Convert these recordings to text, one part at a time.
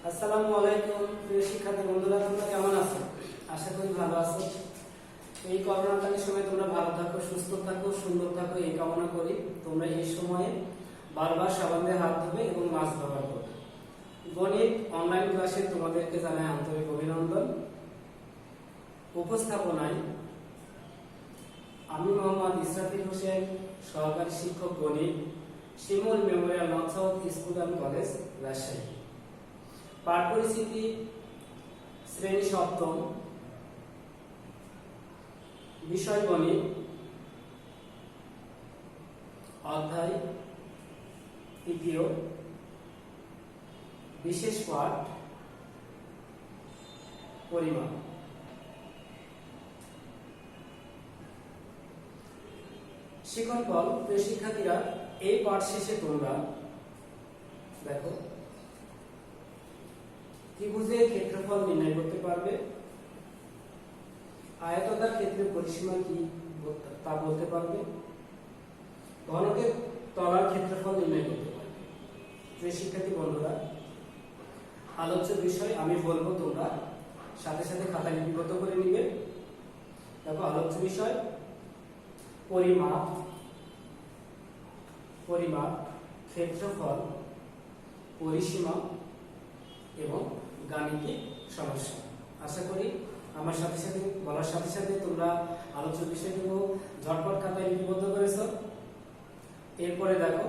আসসালামু আলাইকুম প্রিয় শিক্ষার্থী বন্ধুরা, তোমরা কেমন আছো? আশা করি ভালো আছো। এই করোনাকালীন সময় তোমরা ভালো থাকো, সুস্থ থাকো, সুন্দর থাকো এই কামনা করি। তোমরা এই সময়ে বারবার সাবান দিয়ে হাত ধোবে এবং মাস্ক ব্যবহার করবে। গণিত অনলাইন ক্লাসে তোমাদেরকে জানাই আন্তরিক অভিনন্দন। উপস্থাপনায় আমি মোহাম্মদ ইসরাফিল হোসেন, সহকারী শিক্ষক গণিত, Shimul memorial north south school and college, Rajshahi. পাঠ পরিচিতি শ্রেণী সপ্তম, বিষয় গণিত, অধ্যায় তৃতীয়, বিশেষ পাঠ পরিমাপ। শিক্ষকগণ, প্রিয় শিক্ষার্থীরা, এই পাঠ শেষে তোমরা দেখো ত্রিভুজের ক্ষেত্রফল নির্ণয় করতে পারবে, আয়তাকার ক্ষেত্রের পরিসীমা কি তা বলতে পারবে, ঘনকের তলার ক্ষেত্রফল নির্ণয় করতে পারবে। প্রিয় শিক্ষার্থী বন্ধুরা, আলোচ্য বিষয় আমি বলবো, তোমরা সাথে সাথে খাতা লিপিবদ্ধ করে নিবে। দেখো, আলোচ্য বিষয় পরিমাপ, ক্ষেত্রফল, পরিসীমা এবং গাণিতিক সমস্যা। আশা করি আমার সাথে সাথে বলার সাথে সাথে তোমরা আলোচ্য বিষয়গুলো ঝটপট খাতায় লিপিবদ্ধ করেছো। এরপরে দেখো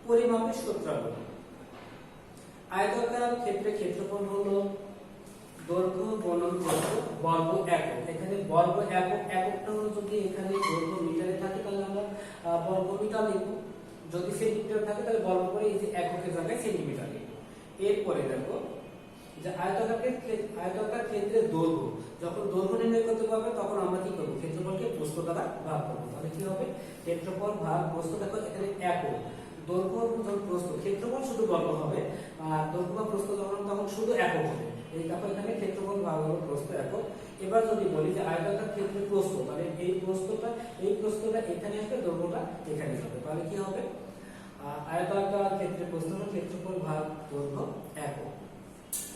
পরিমাপের সূত্রাবলী। আয়তাকার ক্ষেত্রে ক্ষেত্রফল হলো দৈর্ঘ্য গুণন বর্গ একক। এখানে বর্গ এককটা হলো, যদি এখানে দৈর্ঘ্য মিটারে থাকে তাহলে আমরা বর্গ মিটার লিখব, যদি সেন্টিমিটার থাকে তাহলে বর্গ করে এই যে এককের জায়গায় সেন্টিমিটার লিখব। এরপরে দেখো যে আয়তাকার ক্ষেত্রে দৈর্ঘ্য, যখন দৈর্ঘ্য নির্ণয় করতে পারবে তখন আমরা কি করব, ক্ষেত্রফলকে প্রস্থ দ্বারা ভাগ করব। তাহলে কি হবে, ক্ষেত্রফল ভাগ প্রস্থ। দেখো এখানে একক, দৈর্ঘ্য যখন প্রস্থ, ক্ষেত্রফল শুধু বর্গ হবে আর দৈর্ঘ্য বা প্রস্থ যখন তখন শুধু একক হবে। এই দেখো এখানে ক্ষেত্রফল ভাগ হলো প্রস্থ একক। এবার যদি বলি যে আয়তাকার ক্ষেত্রে প্রস্থ, তাহলে এই প্রস্থটা এখানে আসবে, দৈর্ঘ্যটা এখানে যাবে। তাহলে কি হবে, আয়তাকার ক্ষেত্রে প্রস্থ ক্ষেত্রফল ভাগ দৈর্ঘ্য একক।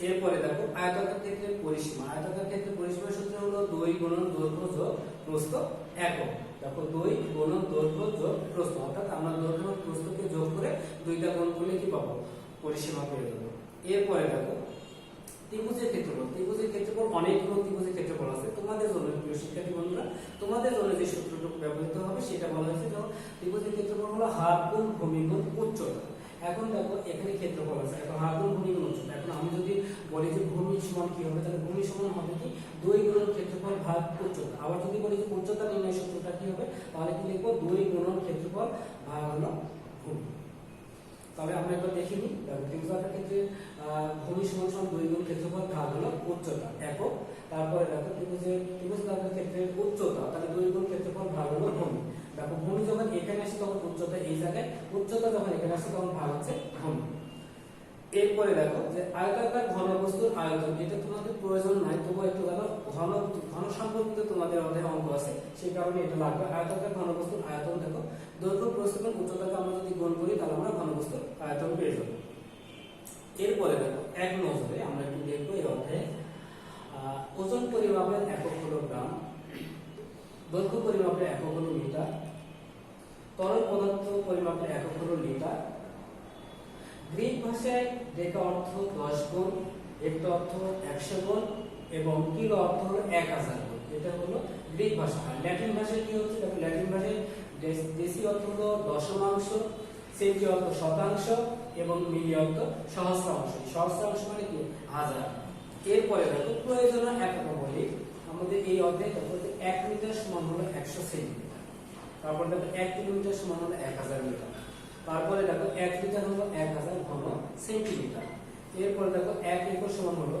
এরপরে দেখো আয়তাকার ক্ষেত্রে পরিসীমা। আয়তাকার ক্ষেত্রে পরিসীমার সূত্র হলো 2 গুণন দৈর্ঘ্য যোগ প্রস্থ একক। দেখো 2 গুণন দৈর্ঘ্য যোগ প্রস্থ, অর্থাৎ আমরা দৈর্ঘ্য এবং প্রস্থকে যোগ করে দুইটা গুণ করলে কি পাবো, পরিসীমা পেয়ে যাবো। এরপরে দেখো ত্রিভুজের ক্ষেত্রফল। ত্রিভুজের ক্ষেত্রফল অনেকগুলো ত্রিভুজের ক্ষেত্রফল আছে। তোমাদের জন্য প্রিয় শিক্ষার্থী বন্ধুরা, তোমাদের জন্য যে সূত্রটুকু ব্যবহৃত হবে সেটা বলা হয়েছে, যেমন ত্রিভুজের ক্ষেত্রফল হলো হাত গুণ ভূমি গুণ উচ্চতা। এখন দেখো এখানে ক্ষেত্রফল আছে, এখন হাত গুণ ভূমি গুণ উচ্চতা। এখন আমি যদি বলি যে ভূমি সমান কি হবে, তাহলে ভূমি সমান হবে কি 2 গুণন ক্ষেত্রফল ভাগ উচ্চতা। আবার যদি বলি যে উচ্চতা নির্ণয় সূত্রটা কি হবে, তাহলে কি লিখবো, 2 গুণন ক্ষেত্রফল ভাগ হলো ভূমি। তাহলে আমরা একবার দেখে নিই। ত্রিভুজাকার ক্ষেত্রে ভূমি সমান 2 গুণ ক্ষেত্রফল ভাগ হলো উচ্চতা একক। তারপরে দেখো ত্রিভুজাকার ক্ষেত্রে উচ্চতা, তাহলে 2 গুণ ক্ষেত্রফল ভাগ হলো ভূমি। দেখো ভূমি যখন এখানে আসে তখন উচ্চতা এই জায়গায়, উচ্চতা যখন এখানে আসে তখন ভাগ হচ্ছে ভূমি। এরপরে দেখো যে আয়তাকার ঘনবস্তুর আয়তন, এটা তোমাদের প্রয়োজন নাই, তবুও একটু দেখো ঘন সম্পর্কিত তোমাদের অধ্যায়ে অঙ্ক আছে, সেই কারণে এটা লাগবে। আয়তাকার ঘনবস্তুর আয়তন, দেখো দৈর্ঘ্য প্রস্থ এবং উচ্চতাকে আমরা যদি গুণ করি তাহলে আমরা ঘনবস্তুর আয়তন পেয়ে যাব। এরপরে দেখো এক নজরে আমরা একটু দেখবো এই অধ্যায়ে ওজন পরিমাপের একক হলো গ্রাম, দৈর্ঘ্য পরিমাপের একক হলো মিটার, তরল পদার্থ পরিমাপের একক হলো লিটার। গ্রিক ভাষায় ডেকা অর্থ 10 গুণ, হেক্টো অর্থ 100 গুণ এবং কিলো অর্থ হলো 1000 গুণ। এটা হলো গ্রিক ভাষা। আর ল্যাটিন ভাষায় কি হচ্ছে, দেখো ল্যাটিন ভাষায় ডেসি অর্থ হলো দশমাংশ, সেন্টি অর্থ শতাংশ এবং মিলি অর্থ সহস্রাংশ। সহস্রাংশ মানে কি, হাজার। এরপরে দেখো প্রয়োজনীয় একাকাবলী। আমাদের এই অধ্যায়ে দেখো যে 1 মিটার সমান হলো 100 সেন্টিমিটার। তারপর দেখো 1 কিলোমিটার সমান হলো 1000 মিটার। তারপরে দেখো 1 লিটার হলো 1000 ঘন সেন্টিমিটার। এরপরে দেখো 1 একর সমান হলো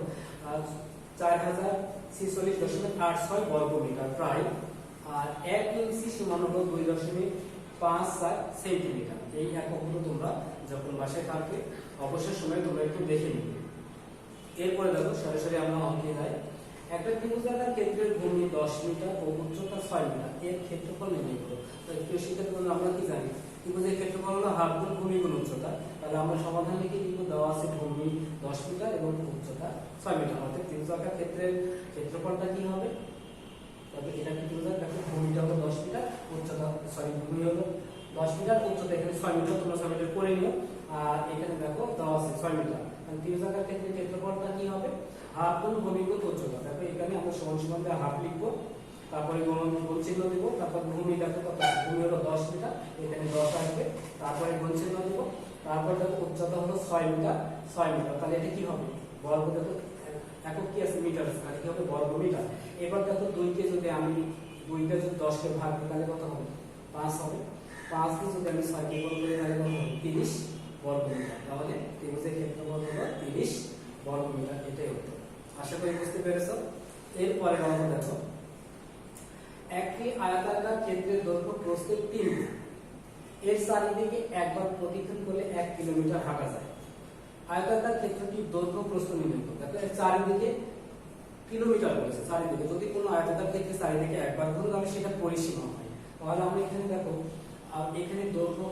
4046.86 বর্গ মিটার প্রায়। আর 1 ইঞ্চি সমান হলো 2.54 সেন্টিমিটার। এই এককগুলো তোমরা যখন বাসায় থাকবে অবসর সময় তোমরা একটু দেখে নিবে। এরপরে দেখো সরাসরি আমরা অঙ্কে যাই। একটা ত্রিভুজাকার ক্ষেত্রের ভূমি 10 মিটার ও উচ্চতা 6 মিটার, এর ক্ষেত্রফল নির্ণয় করো। তো প্রিয় শিক্ষার্থী বন্ধুরা, আমরা কি জানি ত্রিভুজের ক্ষেত্রফল হলো হাফ গুণ ভূমি গুণ উচ্চতা। তাহলে আমরা সমাধান লিখে দিব, দেওয়া আছে ভূমি 10 মিটার এবং উচ্চতা 6 মিটার। অর্থাৎ ত্রিভুজাকার ক্ষেত্রের ক্ষেত্রফলটা কি হবে? তবে এটা কি ত্রিভুজাকার, দেখো ভূমিটা হলো 10 মিটার, উচ্চতা ভূমি হলো 10 মিটার, উচ্চতা এখানে 6 মিটার, তোমরা 6 মিটার করে নিও। আর এখানে দেখো দেওয়া আছে 6 মিটার। তাহলে ত্রিভুজাকার ক্ষেত্রের ক্ষেত্রফলটা কি হবে? হাফ গুণ ভূমি গুণ উচ্চতা। দেখো এখানে আমরা সমান সমান দিয়ে হাফ লিখবো, তারপরে গুণ চিহ্ন দেব, তারপর ভূমি দেখো কত, ভূমি হলো 10 মিটার, এখানে 10 আসবে, তারপরে গুণ চিহ্ন দেব, তারপর দেখো উচ্চতা হলো 6 মিটার, 6 মিটার। তাহলে এটা কি হবে? বর্গ, দেখো একক কি আছে, মিটার আছে, তাহলে কি হবে? বর্গ মিটার। এবার দেখো 2 কে যদি আমি 2 কে যদি 10 কে ভাগ দিই তাহলে কত হবে? 5 হবে। 5 কে যদি আমি 6 কে গুণ করি তাহলে কত হবে? 30 বর্গ মিটার। তাহলে ত্রিভুজের ক্ষেত্রফল হলো 30 বর্গ মিটার। এটাই উত্তর। আশা করি বুঝতে পেরেছো। এরপরে আমরা দেখো একটি আয়তাকার ক্ষেত্রের দৈর্ঘ্য প্রস্থের 3 গুণ, এর চারিদিকে একবার প্রদক্ষিণ করলে 1 কিলোমিটার হাঁটা যায়। আয়তাকার ক্ষেত্রটির দৈর্ঘ্য প্রস্থ নির্ণয় করতে, দেখো এর চারিদিকে কিলোমিটার বলেছে, চারিদিকে যদি কোনো আয়তাকার ক্ষেত্রে চারিদিকে একবার ঘুরে তাহলে সেটা পরিসীমা হয়। তাহলে আমরা এখানে দেখো এখানে দৈর্ঘ্য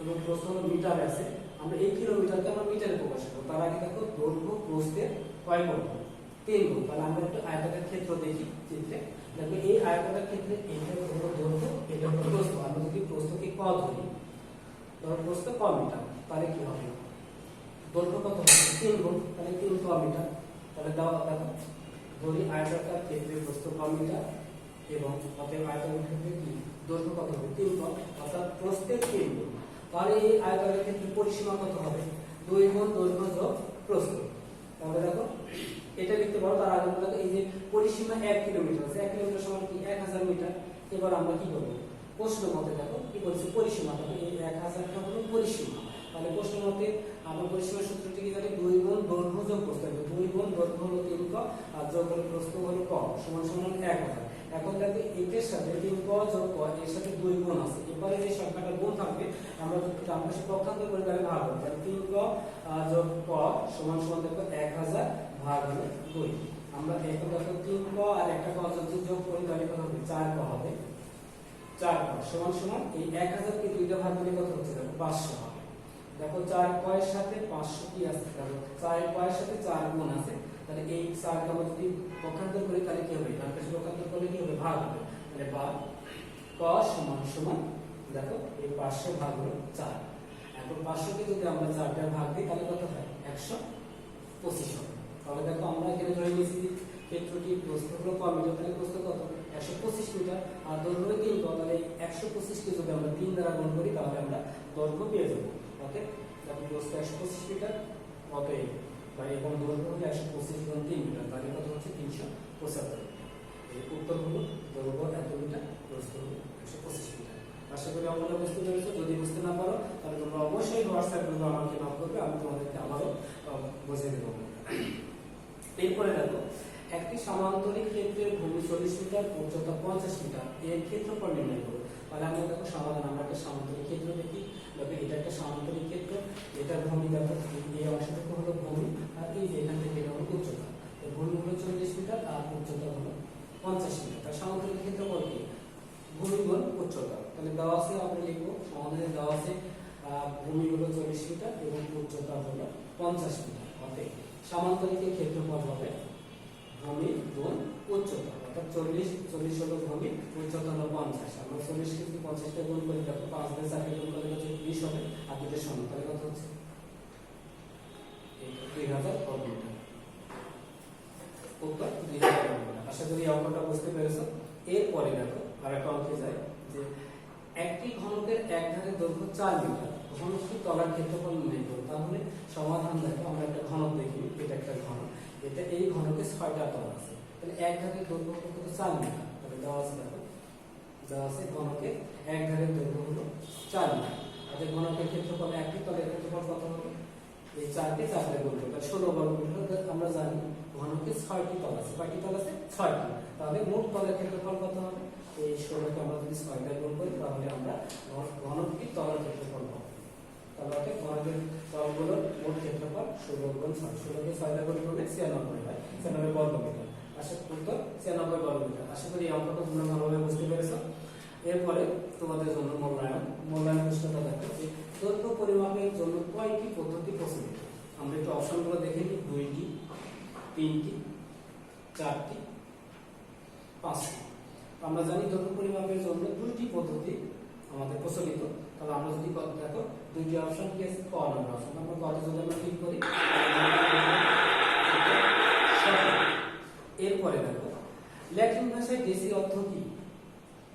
এবং প্রস্থ হলো মিটারে আছে, আমরা এই কিলোমিটারকে আমরা মিটারে প্রকাশ করব। তার আগে দেখো দৈর্ঘ্য প্রস্থের কয় গুণ? 3 গুণ। তাহলে আমরা একটু আয়তাকার ক্ষেত্র দেখি চিত্রে। দেখো এই আয়তাকার ক্ষেত্রে এটা হলো দৈর্ঘ্য, এটা হলো প্রস্থ। আমরা যদি প্রস্থকে ক ধরি, ধরো প্রস্থ ক মিটার, তাহলে কি হবে? দৈর্ঘ্য কত হবে? 3 গুণ, তাহলে 3 ক মিটার। তাহলে দাও দেখো ধরি আয়তাকার ক্ষেত্রে প্রস্থ ক মিটার এবং অতএব আয়তাকার ক্ষেত্রে কি দৈর্ঘ্য কত হবে? 3 ক, অর্থাৎ প্রস্থের 3 গুণ। তাহলে এই আয়তাকার ক্ষেত্রে পরিসীমা কত হবে? 2 গুণ দৈর্ঘ্য যোগ প্রস্থ। তাহলে দেখো এটা লিখতে পারো। তার আগে দেখো এই যে পরিসীমা 1 কিলোমিটার আছে, 1 কিলোমিটার সমান কি 1000 মিটার। এবার আমরা কি করব? প্রশ্ন মতে দেখো কি বলছে, পরিসীমাটা এই 1000 টা হলো পরিসীমা। তাহলে প্রশ্ন মতে আমরা পরিসীমার সূত্রটি কি জানি? 2 গুণ দৈর্ঘ্য যোগ প্রস্থ। 2 গুণ দৈর্ঘ্য হলো 3 ক আর যোগ হলো প্রস্থ হলো ক, সমান সমান 1000। এখন দেখো এটার সাথে 3 ক যোগ ক এর সাথে 2 গুণ আছে। এবারে যে সংখ্যাটা গুণ থাকবে আমরা যদি ডান পাশে পক্ষান্তর করি তাহলে ভাগ হবে। তাহলে 3 ক যোগ ক সমান সমান দেখো 1000 ভাগ হলো 2। আমরা এখন দেখো 3 ক আর একটা ক যদি যোগ করি তাহলে কত হবে? 4 ক হবে। 4 ক সমান সমান এই 1000 কে দুইটা ভাগ দিলে কত হচ্ছে? দেখো 500 হবে। দেখো 4 ক এর সাথে 500 কি আছে? দেখো 4 ক এর সাথে 4 গুণ আছে। তাহলে এই 4 কে আমরা যদি পক্ষান্তর করি তাহলে কি হবে? ডান পাশে পক্ষান্তর করলে কি হবে? ভাগ হবে। তাহলে ভাগ ক সমান সমান দেখো এই 500 ভাগ হলো 4। এখন 500 কে যদি আমরা 4 দ্বারা ভাগ দিই তাহলে কত হয়? 125 হবে। তাহলে দেখো আমরা এখানে ধরে নিয়েছি যে ক্ষেত্রটি প্রস্থ হলো ক মিটার, তাহলে প্রস্থ কত? 125 মিটার। আর দৈর্ঘ্য 3 ক, তাহলে 125 কে যদি আমরা 3 দ্বারা গুণ করি তাহলে আমরা দৈর্ঘ্য পেয়ে যাব। ওকে, দেখো প্রস্থ 125 মিটার, অতএব এবং দৈর্ঘ্য হলো 125 গুণ 3 মিটার, তাহলে কত হচ্ছে? 375। এই উত্তর হলো দৈর্ঘ্য এত মিটার, প্রস্থ হলো 125 মিটার। আশা করি অঙ্কটা বুঝতে পেরেছো। যদি বুঝতে না পারো তাহলে তোমরা অবশ্যই হোয়াটসঅ্যাপ গ্রুপে আমাকে নক করবে, আমি তোমাদেরকে আবারও বুঝিয়ে দেবো। এরপরে দেখো একটি সমান্তরিক ক্ষেত্রের ভূমি 40 মিটার, উচ্চতা 50 মিটার, এর ক্ষেত্রফল নির্ণয় করো। তাহলে আমরা দেখো সমাধান, আমরা একটা সমান্তরিক ক্ষেত্র দেখি। দেখো এটা একটা সমান্তরিক ক্ষেত্র, এটা ভূমি দেখো এই অংশটুকু হলো ভূমি আর এই যে এখান থেকে এটা হলো উচ্চতা। তো ভূমি হলো 40 মিটার আর উচ্চতা হলো 50 মিটার। তার সমান্তরিক ক্ষেত্রফল কি? ভূমি গুণ উচ্চতা। তাহলে দেওয়া আছে, আমরা লিখবো সমাধানে দেওয়া আছে ভূমি হলো 40 মিটার এবং উচ্চতা হলো 50 মিটার। অতএব সমান্তরিকের ক্ষেত্রফল হবে ভূমি গুণ উচ্চতা, অর্থাৎ 40 হলো ভূমি, উচ্চতা হলো 50। আমরা 40 কে যদি 50 কে গুণ করি দেখো 5 দিয়ে 4 কে গুণ করলে হচ্ছে 20 হবে। আর দুটো সমান, তাহলে কত হচ্ছে? 2000 বর্গ মিটার। উত্তর 2000 বর্গ মিটার। আশা করি অঙ্কটা বুঝতে পেরেছো। এরপরে দেখো আরেকটা অঙ্কে যায় যে একটি ঘনকের এক ধারে দৈর্ঘ্য 4 মিটার, ঘনকটি তলার ক্ষেত্রফল নির্ণয় করো। তাহলে সমাধান দেখো আমরা একটা ঘনক দেখি, এটা একটা ঘনক, এটা এই ঘনকে 6টা তল আছে। তাহলে এক ধারের দৈর্ঘ্য কত? 4 মিটার। তাহলে দেওয়া আছে দেখো, দেওয়া আছে ঘনকে এক ধারের দৈর্ঘ্য হলো 4 মিটার। আর ঘনকের ক্ষেত্রফল একটি তলের ক্ষেত্রফল কত হবে? এই 4 কে 4 দিয়ে গুণ করলে 16 বর্গ মিটার। আমরা জানি ঘনকে 6টি তল আছে। কয়টি তল আছে? 6টি। তাহলে মোট তলের ক্ষেত্রফল কত হবে? এই 16 কে আমরা যদি 6 দিয়ে গুণ করি তাহলে আমরা ঘনকটি তলের ক্ষেত্রফল পাবো। তাহলে ঘনকের তলগুলোর মোট ক্ষেত্রফল 16 গুণ 6, 16 কে 6 দিয়ে গুণ করলে 96 হয়, 96 বর্গ মিটার। আশা উত্তর 96 বর্গ মিটার। আশা করি এই অঙ্কটা তোমরা ভালোভাবে বুঝতে পেরেছো। এরপরে তোমাদের জন্য মূল্যায়ন প্রশ্নটা দেখো যে দৈর্ঘ্য পরিমাপের জন্য কয়টি পদ্ধতি প্রচলিত। আমরা একটু অপশনগুলো দেখে নিই, 2টি, 3টি, 4টি, 5টি। আমরা জানি দৈর্ঘ্য পরিমাপের জন্য 2টি পদ্ধতি আমাদের প্রচলিত। তাহলে আমরা যদি দেখো 2টি অপশন কি আছে, ক নম্বর অপশন। আমরা কত যদি আমরা ক্লিক করি, এরপরে দেখো ল্যাটিন ভাষায় ডেসি অর্থ কি।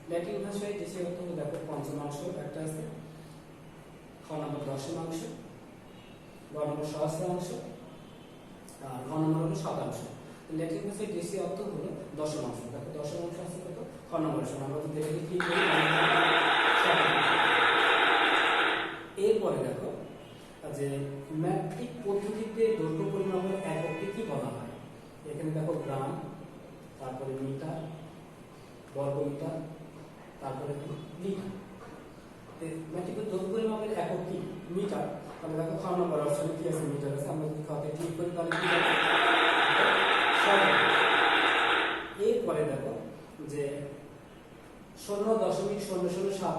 ল্যাটিন ভাষায় ডেসি অর্থ দেখো পঞ্চমাংশ একটা আছে, খ নম্বর দশমাংশ, গ নম্বর সহস্রাংশ, আর ঘ নম্বর হলো শতাংশ। ল্যাটিন ভাষায় ডেসি অর্থ হলো দশমাংশ। দেখো দশমাংশ আছে কত, খ নম্বর অপশন। আমরা যদি এটাকে ক্লিক করি, এরপরে দেখো যে ম্যাট্রিক পদ্ধতিতে দৈর্ঘ্য পরিমাপের এককটি কি বলা হয়। এখানে দেখো গ্রাম, তারপরে মিটার, বর্গমিটার, তারপরে লিটার। ম্যাট্রিকের দৈর্ঘ্য পরিমাপের একক কি, মিটার। তাহলে দেখো খ নম্বর অপশনে কি আছে, মিটার আছে। আমরা যদি খাতে ক্লিক করি তাহলে কি হবে, এরপরে দেখো যে 0.007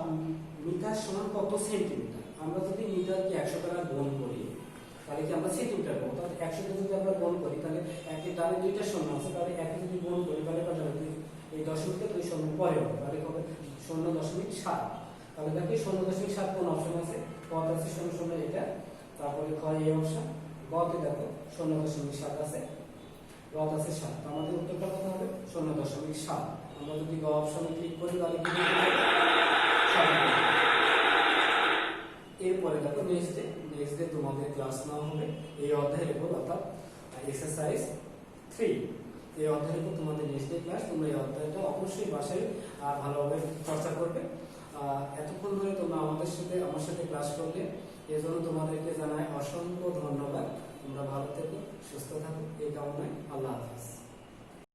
মিটার সমান কত সেন্টিমিটার। আমরা যদি মিটারকে 100 দ্বারা গুণ করি তাহলে কি আমরা সেন্টিমিটার পাবো। তাহলে 100 কে যদি আমরা গুণ করি তাহলে একটি ডানে 2টা শূন্য আছে, তাহলে একে যদি গুণ করি তাহলে কত হবে, এই দশমিকটা 2 শূন্য পরে হবে, তাহলে হবে 0.7। তাহলে দেখো 0.7 কোন অপশন আছে, কত আছে 0 এটা, তারপরে খ এই অপশন, গতে দেখো 0.7 আছে, রত আছে 7। আমাদের উত্তরটা কত হবে, 0.7। আমরা যদি গ অপশনে ক্লিক করি তাহলে কি হবে, এরপরে দেখো নেক্সট ডে তোমাদের ক্লাস নাও হবে এই অধ্যায়ের উপর, অর্থাৎ এক্সারসাইজ 3। এই অধ্যায়ের উপর তোমাদের নেক্সট ডে ক্লাস। তোমরা এই অধ্যায়টা অবশ্যই বাসায় ভালোভাবে চর্চা করবে। এতক্ষণ ধরে তোমরা আমার সাথে ক্লাস করলে এর জন্য তোমাদেরকে জানাই অসংখ্য ধন্যবাদ। তোমরা ভালো থেকো, সুস্থ থাকো, এই কামনায়। আল্লাহ হাফেজ।